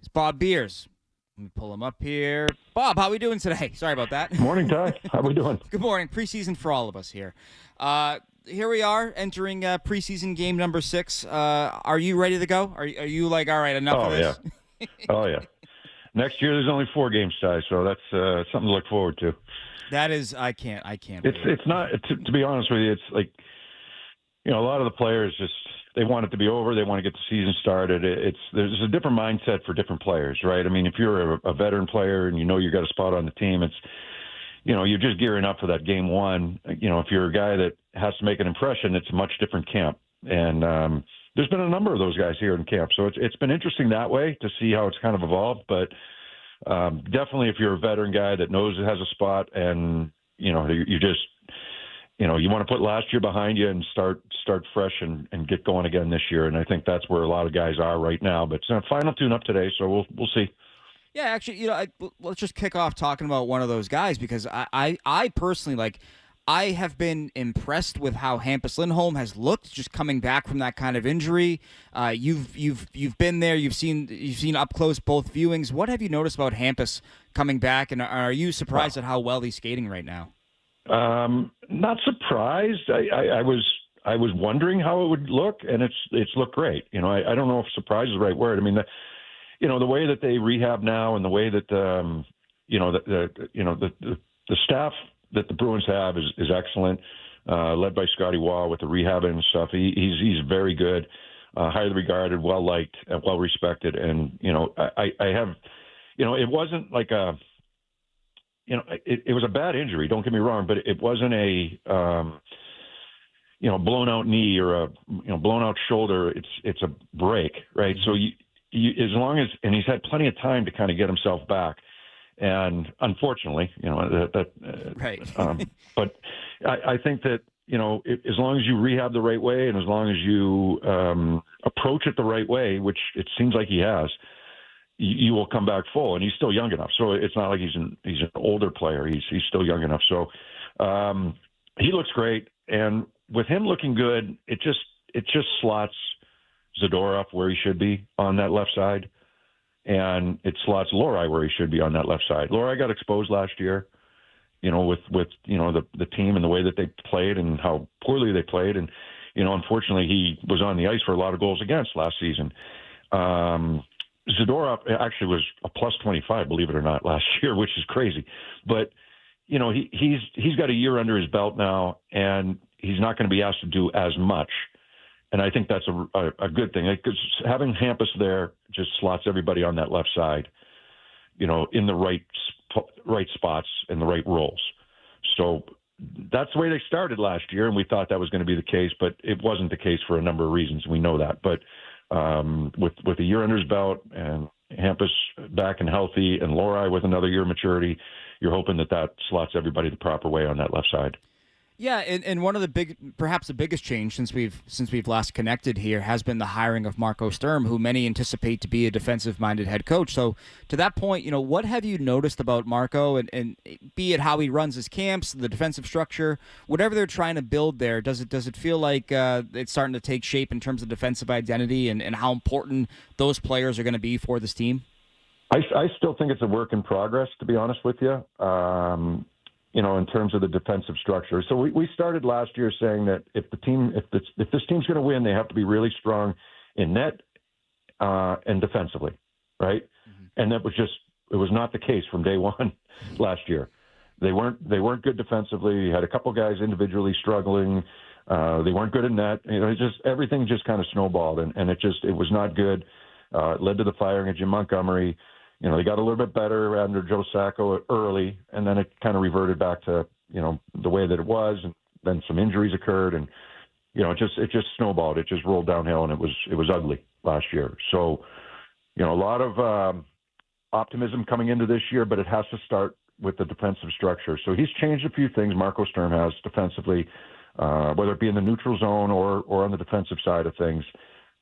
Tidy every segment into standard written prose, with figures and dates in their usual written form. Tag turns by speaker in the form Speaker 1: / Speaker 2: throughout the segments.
Speaker 1: It's Bob Beers. Let me pull him up here. Bob, how are we doing today? Sorry about that.
Speaker 2: Morning, Ty. How we doing?
Speaker 1: Good morning. Preseason for all of us here. Here we are entering preseason game number 6. Are you ready to go? Are you like, all right, enough of this?
Speaker 2: Yeah. Oh, yeah. Next year, there's only 4 games, Ty, so that's something to look forward to.
Speaker 1: That is, I can't wait.
Speaker 2: It's not, to be honest with you, it's like, a lot of the players just, they want it to be over. They want to get the season started. There's a different mindset for different players, right? I mean, if you're a veteran player and you got a spot on the team, it's, you're just gearing up for that game one. If you're a guy that has to make an impression, it's a much different camp. And there's been a number of those guys here in camp. So it's been interesting that way to see how it's kind of evolved. But definitely if you're a veteran guy that knows it has a spot and, you just, you want to put last year behind you and start fresh and get going again this year. And I think that's where a lot of guys are right now. But it's a final tune-up today, so we'll see.
Speaker 1: Yeah, actually, let's just kick off talking about one of those guys because I personally, I have been impressed with how Hampus Lindholm has looked just coming back from that kind of injury. You've been there, you've seen up close both viewings. What have you noticed about Hampus coming back, and are you surprised at how well he's skating right now?
Speaker 2: Not surprised. I was wondering how it would look, and it's looked great. I don't know if surprise is the right word. I mean, the way that they rehab now, and the way that the staff that the Bruins have is excellent, led by Scotty Waugh with the rehab and stuff. He's very good, highly regarded, well liked, well respected, and I have, it wasn't like a. It was a bad injury. Don't get me wrong, but it wasn't a, blown out knee or a, blown out shoulder. It's a break, right? So you as long as, and he's had plenty of time to kind of get himself back. And unfortunately,
Speaker 1: right.
Speaker 2: But I think that, as long as you rehab the right way and as long as you approach it the right way, which it seems like he has, you will come back full, and he's still young enough. So it's not like he's an older player. He's still young enough. So he looks great, and with him looking good, it just slots Zadorov where he should be on that left side, and it slots Lohrei where he should be on that left side. Lohrei got exposed last year, with the team and the way that they played and how poorly they played, and unfortunately he was on the ice for a lot of goals against last season. Zadorov actually was a plus 25, believe it or not, last year, which is crazy. But, he's got a year under his belt now, and he's not going to be asked to do as much. And I think that's a good thing. Because having Hampus there just slots everybody on that left side, in the right spots and the right roles. So that's the way they started last year, and we thought that was going to be the case, but it wasn't the case for a number of reasons. We know that. But with a year under his belt and Hampus back and healthy and Lohrei with another year of maturity, you're hoping that slots everybody the proper way on that left side.
Speaker 1: Yeah, and one of the perhaps the biggest change since we've last connected here has been the hiring of Marco Sturm, who many anticipate to be a defensive-minded head coach. So to that point, what have you noticed about Marco, and be it how he runs his camps, the defensive structure, whatever they're trying to build there, does it feel like it's starting to take shape in terms of defensive identity and how important those players are going to be for this team?
Speaker 2: I still think it's a work in progress, to be honest with you. In terms of the defensive structure. So we started last year saying that if this team's going to win, they have to be really strong in net and defensively, right? Mm-hmm. And it was not the case from day one last year. They weren't good defensively. You had a couple guys individually struggling. They weren't good in net. Everything just kind of snowballed, and it was not good. It led to the firing of Jim Montgomery. They got a little bit better under Joe Sacco early, and then it kind of reverted back to, the way that it was, and then some injuries occurred, and, it just snowballed. It just rolled downhill, and it was ugly last year. So, a lot of optimism coming into this year, but it has to start with the defensive structure. So he's changed a few things, Marco Sturm has, defensively, whether it be in the neutral zone or on the defensive side of things.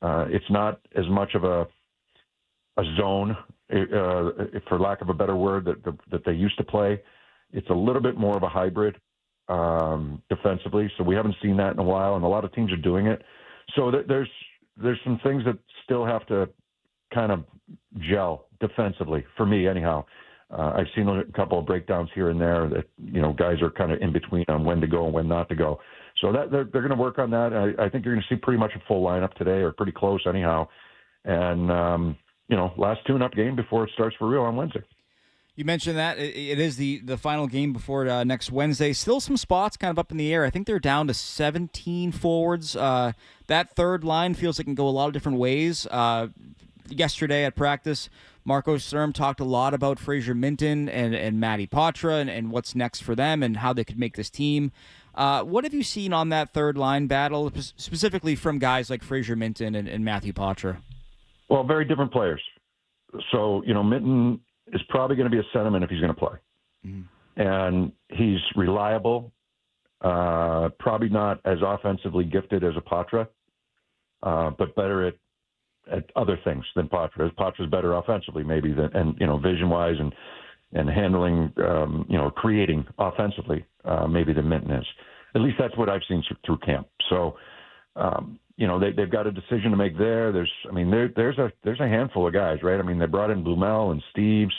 Speaker 2: It's not as much of a zone, for lack of a better word, that they used to play. It's a little bit more of a hybrid defensively. So we haven't seen that in a while, and a lot of teams are doing it. So there's some things that still have to kind of gel defensively for me, anyhow. I've seen a couple of breakdowns here and there that guys are kind of in between on when to go and when not to go. So that they're going to work on that. I think you're going to see pretty much a full lineup today, or pretty close anyhow. And last tune-up game before it starts for real on Wednesday.
Speaker 1: You mentioned that it is the final game before next Wednesday. Still some spots kind of up in the air. I think they're down to 17 forwards. That third line feels like it can go a lot of different ways. Yesterday at practice, Marco Sturm talked a lot about Fraser Minton and Matty Potra and what's next for them and how they could make this team. What have you seen on that third line battle, specifically from guys like Fraser Minton and Matthew Potra?
Speaker 2: Well, very different players. So, Minton is probably going to be a centerman if he's going to play. Mm-hmm. And he's reliable, probably not as offensively gifted as a Potra, but better at other things than Potra. Potra's better offensively maybe and vision-wise and handling, creating offensively maybe than Minton is. At least that's what I've seen through camp. So, they've got a decision to make there. There's a handful of guys, right? I mean, they brought in Blumel and Steves,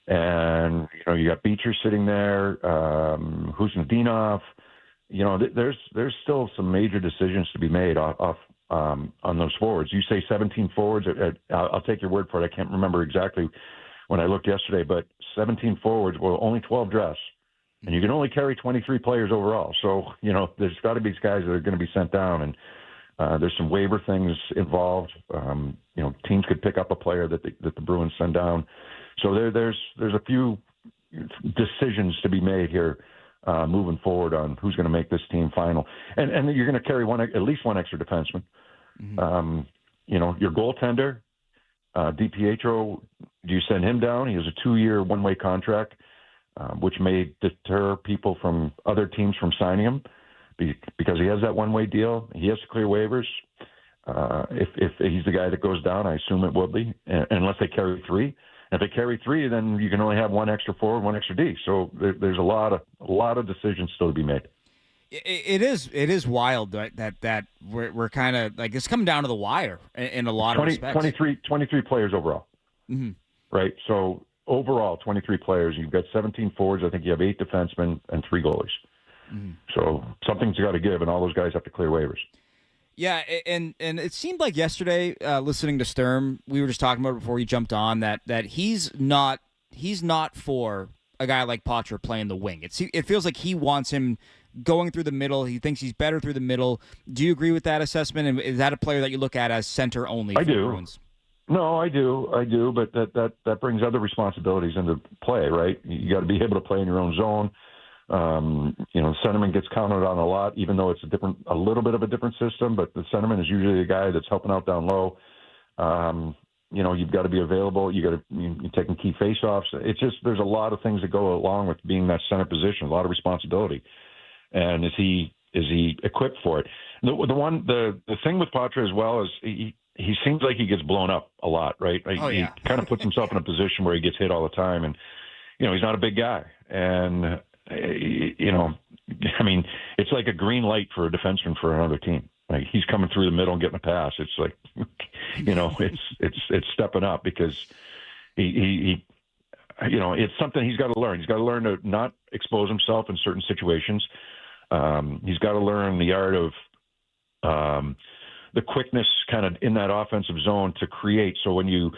Speaker 2: and you got Beecher sitting there, Husnudinov. There's still some major decisions to be made off on those forwards. You say 17 forwards. I'll take your word for it. I can't remember exactly when I looked yesterday, but 17 forwards. Well, only 12 dress. And you can only carry 23 players overall. So, there's got to be guys that are going to be sent down. And there's some waiver things involved. Teams could pick up a player that the Bruins send down. So there's a few decisions to be made here moving forward on who's going to make this team final. And you're going to carry at least one extra defenseman. Mm-hmm. Your goaltender, DiPietro, do you send him down? He has a 2-year one-way contract. Which may deter people from other teams from signing him because he has that one-way deal. He has to clear waivers. If he's the guy that goes down, I assume it will be, unless they carry 3. And if they carry 3, then you can only have one extra forward, one extra D. So there's a lot of decisions still to be made.
Speaker 1: It is wild that we're kind of like it's coming down to the wire in a lot of respects.
Speaker 2: 23 players overall, mm-hmm. Right? So. Overall, 23 players. You've got 17 forwards. I think you have 8 defensemen and 3 goalies. Mm-hmm. So something's got to give, and all those guys have to clear waivers.
Speaker 1: Yeah, and it seemed like yesterday, listening to Sturm, we were just talking about it before he jumped on that he's not for a guy like Potra playing the wing. It feels like he wants him going through the middle. He thinks he's better through the middle. Do you agree with that assessment? And is that a player that you look at as center only?
Speaker 2: I do.
Speaker 1: The Bruins?
Speaker 2: No, I do, but that brings other responsibilities into play, right? You got to be able to play in your own zone. Centerman gets counted on a lot, even though it's a little bit of a different system. But the centerman is usually the guy that's helping out down low. You've got to be available. You're taking key faceoffs. It's just there's a lot of things that go along with being that center position. A lot of responsibility. And is he equipped for it? The thing with Potra as well is he seems like he gets blown up a lot, right? He kind of puts himself in a position where he gets hit all the time, and he's not a big guy, and it's like a green light for a defenseman for another team. Like he's coming through the middle and getting a pass. It's like, it's stepping up because he it's something he's got to learn. He's got to learn to not expose himself in certain situations. He's got to learn the art of the quickness kind of in that offensive zone to create. So when you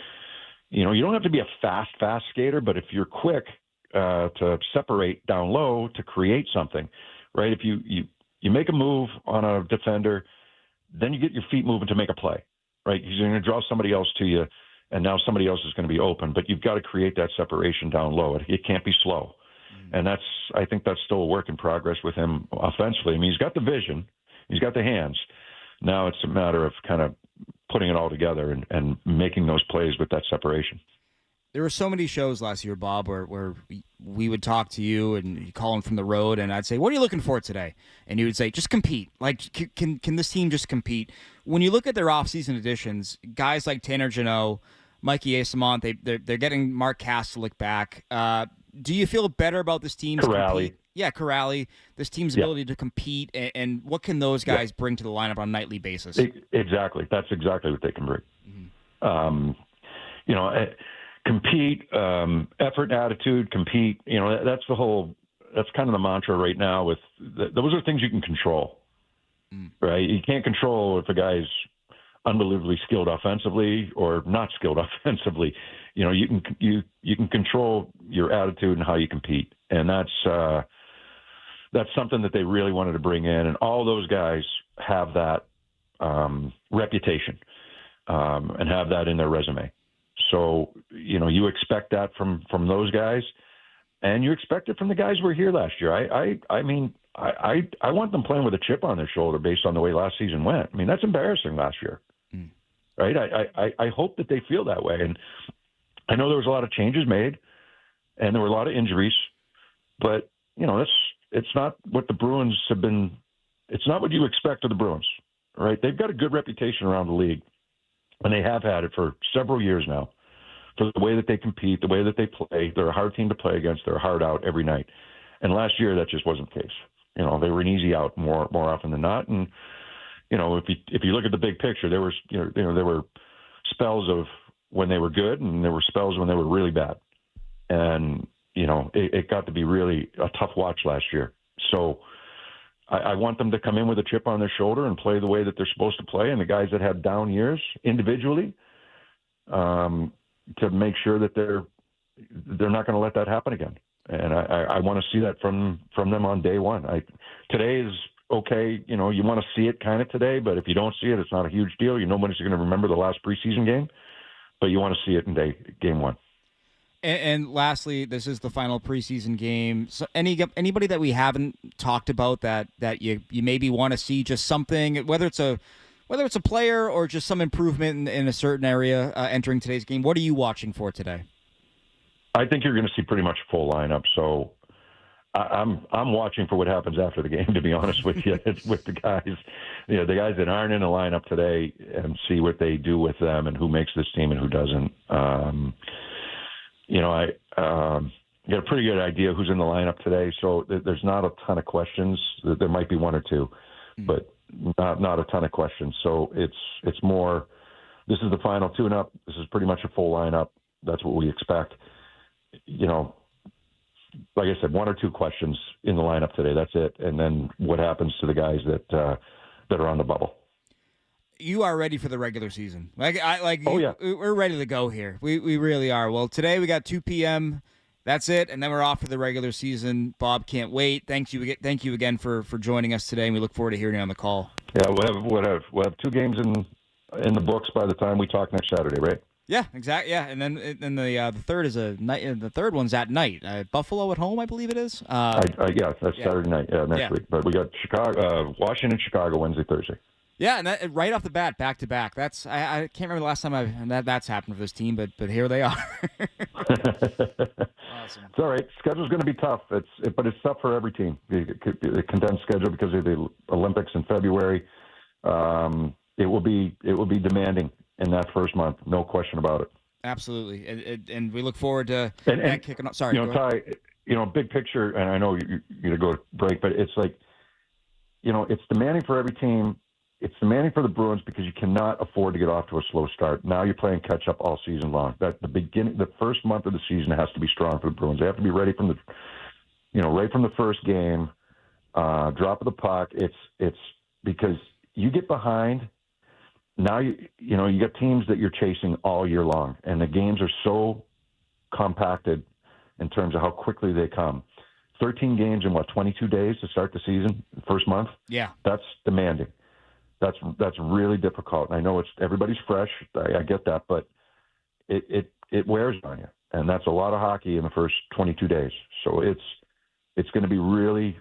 Speaker 2: don't have to be a fast skater, but if you're quick to separate down low to create something, right? If you make a move on a defender, then you get your feet moving to make a play, right? You're going to draw somebody else to you, and now somebody else is going to be open, but you've got to create that separation down low. It can't be slow. And I think that's still a work in progress with him offensively. I mean, he's got the vision, he's got the hands. Now it's a matter of kind of putting it all together and making those plays with that separation.
Speaker 1: There were so many shows last year, Bob, where we would talk to you and you call in from the road, and I'd say, "What are you looking for today?" And you would say, "Just compete. Like, can this team just compete?" When you look at their offseason additions, guys like Tanner Jeannot, Mikey Esamont, they're getting Mark Kastelik back. Do you feel better about this team's compete? Yeah, Corrali, this team's ability to compete, and what can those guys bring to the lineup on a nightly basis?
Speaker 2: Exactly. That's exactly what they can bring. Mm-hmm. compete, effort, attitude, compete. That's kind of the mantra right now. Those are things you can control, right? You can't control if a guy's unbelievably skilled offensively or not skilled offensively. You can control your attitude and how you compete, and that's something that they really wanted to bring in. And all those guys have that reputation and have that in their resume. So you expect that from those guys, and you expect it from the guys who were here last year. I mean, I want them playing with a chip on their shoulder based on the way last season went. I mean, that's embarrassing last year, right? I hope that they feel that way. And I know there was a lot of changes made, and there were a lot of injuries, but it's not what the Bruins have been. It's not what you expect of the Bruins, right? They've got a good reputation around the league, and they have had it for several years now, for the way that they compete, the way that they play. They're a hard team to play against. They're hard out every night. And last year, that just wasn't the case. They were an easy out more often than not. And if you look at the big picture, there were spells of when they were good, and there were spells when they were really bad. And it got to be really a tough watch last year. So I want them to come in with a chip on their shoulder and play the way that they're supposed to play. And the guys that have down years individually, to make sure that they're not going to let that happen again. And I want to see that from them on day one. Today is okay. You want to see it kind of today, but if you don't see it, it's not a huge deal. Nobody's going to remember the last preseason game, but you want to see it in game one.
Speaker 1: And lastly, this is the final preseason game. So anybody that we haven't talked about that you maybe want to see just something, whether it's a player or just some improvement in a certain area entering today's game. What are you watching for today?
Speaker 2: I think you're going to see pretty much a full lineup. So I'm watching for what happens after the game, to be honest with you. It's with the guys, the guys that aren't in the lineup today, and see what they do with them and who makes this team and who doesn't. I got a pretty good idea who's in the lineup today. So there's not a ton of questions. There might be one or two, but not a ton of questions. So it's more, this is the final tune-up. This is pretty much a full lineup. That's what we expect. Like I said, one or two questions in the lineup today. That's it. And then what happens to the guys that are on the bubble?
Speaker 1: You are ready for the regular season.
Speaker 2: Oh, yeah.
Speaker 1: We're ready to go here. We really are. Well, today we got 2 p.m. That's it, and then we're off for the regular season. Bob, can't wait. Thank you again for joining us today, and we look forward to hearing you on the call.
Speaker 2: Yeah, we'll have 2 games in the books by the time we talk next Saturday, right?
Speaker 1: Yeah, exactly. Yeah, and then the third is a night. The third one's at night. Buffalo at home, I believe it is.
Speaker 2: That's Saturday night. Next week. But we got Washington, Chicago, Wednesday, Thursday.
Speaker 1: Yeah, and that, right off the bat, back to back. That's I can't remember the last time that's happened for this team, but here they are. Awesome.
Speaker 2: It's all right. Schedule's going to be tough. But it's tough for every team. The condensed schedule because of the Olympics in February. It will be demanding in that first month, no question about it.
Speaker 1: Absolutely, and we look forward to
Speaker 2: that
Speaker 1: kicking off. Sorry,
Speaker 2: Ty. Big picture, and I know you're going to go break, but it's like, it's demanding for every team. It's demanding for the Bruins because you cannot afford to get off to a slow start. Now you're playing catch up all season long. That the first month of the season has to be strong for the Bruins. They have to be ready from right from the first game, drop of the puck. It's because you get behind. Now you got teams that you're chasing all year long, and the games are so compacted in terms of how quickly they come. 13 games in 22 days to start the season, first month.
Speaker 1: Yeah,
Speaker 2: that's demanding. That's really difficult. And I know everybody's fresh. I get that, but it wears on you, and that's a lot of hockey in the first 22 days. So it's going to be really,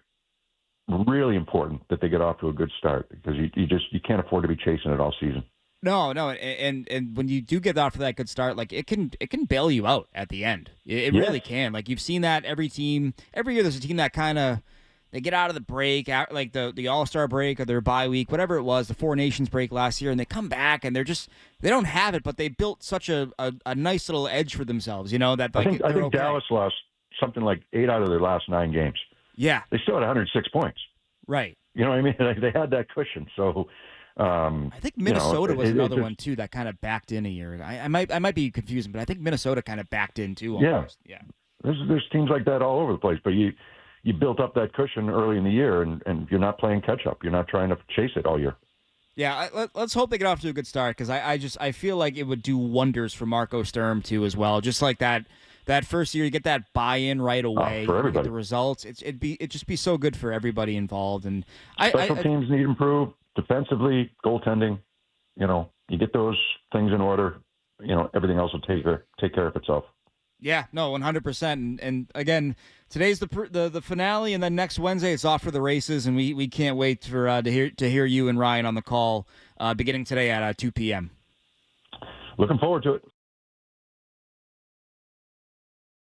Speaker 2: really important that they get off to a good start because you can't afford to be chasing it all season.
Speaker 1: No, and when you do get off to that good start, like it can bail you out at the end. It really can. Like you've seen that every year. There's a team that kind of. They get out of the break, like the All-Star break or their bye week, whatever it was, the Four Nations break last year, and they come back and they don't have it, but they built such a nice little edge for themselves, that
Speaker 2: I think
Speaker 1: okay.
Speaker 2: Dallas lost something like 8 out of their last 9 games.
Speaker 1: Yeah.
Speaker 2: They still had 106 points.
Speaker 1: Right.
Speaker 2: You know what I mean? They had that cushion. So
Speaker 1: I think Minnesota was another
Speaker 2: just,
Speaker 1: one too that kind of backed in a year. I might be confusing, but I think Minnesota kind of backed in too.
Speaker 2: Yeah.
Speaker 1: Almost. Yeah.
Speaker 2: There's teams like that all over the place, but you built up that cushion early in the year, and you're not playing catch up. You're not trying to chase it all year.
Speaker 1: Yeah, let's hope they get off to a good start because I feel like it would do wonders for Marco Sturm too as well. Just like that first year, you get that buy-in right away.
Speaker 2: For everybody.
Speaker 1: You get the results. It'd just be so good for everybody involved. And
Speaker 2: Special teams need improve defensively, goaltending. You get those things in order. Everything else will take care of itself.
Speaker 1: Yeah, no, 100%. And again, today's the finale, and then next Wednesday it's off for the races, and we can't wait for to hear you and Ryan on the call beginning today at 2 p.m.
Speaker 2: Looking forward to it.